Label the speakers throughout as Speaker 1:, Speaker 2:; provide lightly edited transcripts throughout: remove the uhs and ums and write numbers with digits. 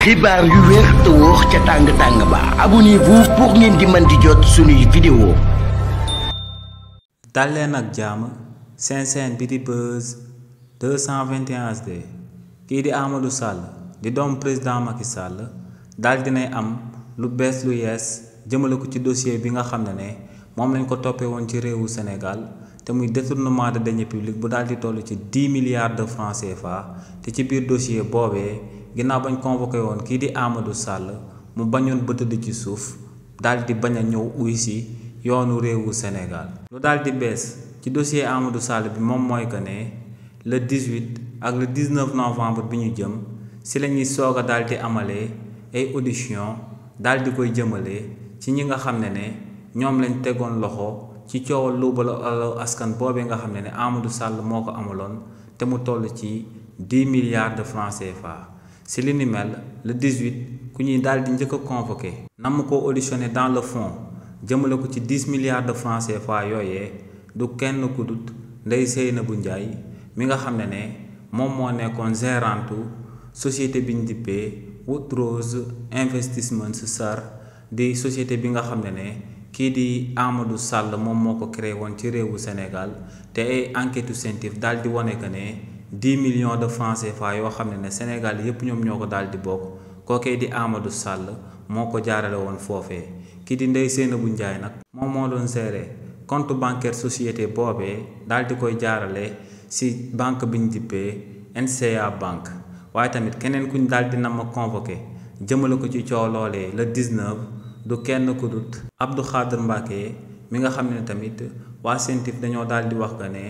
Speaker 1: xibaar yu wér te wóor ca tàng ba abonnez-vous pour ngeen di mën di jot suñuy vidéo.
Speaker 2: dal leen ak jàmm seen chaîne bi di Buzz 221 HD kii di Amadou Sall di doomu président Macky Sall daal dinay am lu bees lu yees jëmale ko ci dossier bi nga xam ne moom lañ ko toppee woon ci réewu Sénégal te muy détournement de deniers publics bu daal di toll ci 10 milliards de francs CFA te ci biir dossier boobee ginnaaw bañ convoqué woon kii di Amadou Sall mu bañoon ba tëdd ci suuf daal di bañ a ñëw uy si yoonu réewu Sénégal. lu daal di bees ci dossier Amadou Sall bi moom mooy que ne le 18 ak le 19 novembre bi ñu jëm si la ñuy soog a daal di amalee ay audition daal di koy jëmale ci ñi nga xam ne ñoom lañ tegoon loxo ci coowal luubal askan boobee nga xam ne Amadou Sall moo ko amaloon te mu toll ci 10 milliards de francs CFA. si li ni mel le 18 ku ñuy daal di njëkk a convoqué nam ko auditionné dans le fond jëmale ko ci 10 milliards de francs CFA yooyee du kenn ku dut Ndeye Seynabou Ndiaye mi nga xam ne moom moo nekkoon gérante société bi ñu dippee Woodrose Investments SAR di société bi nga xam ne kii di Amadou Sall moom moo ko créé woon ci réewu Sénégal te ay enquête scientifique daal di wane que ne 10 millions de francs CFA yoo xam ne Sénégal yépp ñoom ñoo ko daal di bokk kookee di Amadou Sall moo ko jaarale woon foofee kii di Ndeye Seynabou Ndiaye nag moom moo doon gérer compte bancaire société boobee daal di koy jaarale ci banque bi ñu dippee NCA banque waaye tamit keneen kuñ daal di nam ma convoqué jëmale ko ci coow loolee le 19 du kenn ku dut Abdou Khadre Mbacké mi nga xam ne tamit waa CENTIF dañoo daal di wax que ne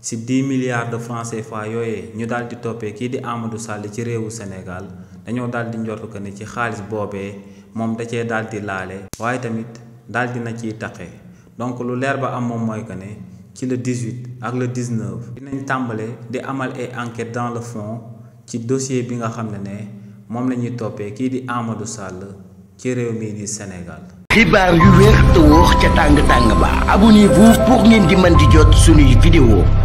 Speaker 2: ci 10 milliards de francs CFA yooyee ñu daal di toppee kii di Amadou Sall ci réewu Sénégal dañoo daal di njort que ne ci xaalis boobee moom da cee daal di laale waaye tamit daal di na ciy taqe donc lu leer ba am moom mooy que ne ci le 18 ak le 19 dinañ tàmbale di amal ay enquête dans le fond ci dossier bi nga xam ne moom la ñuy toppee kii di Amadou Sall ci réew mii di Sénégal.
Speaker 1: xibaar yu wér te wóor ca tàng ba abonnez-vous pour ngeen di mën di jot suñuy vidéo.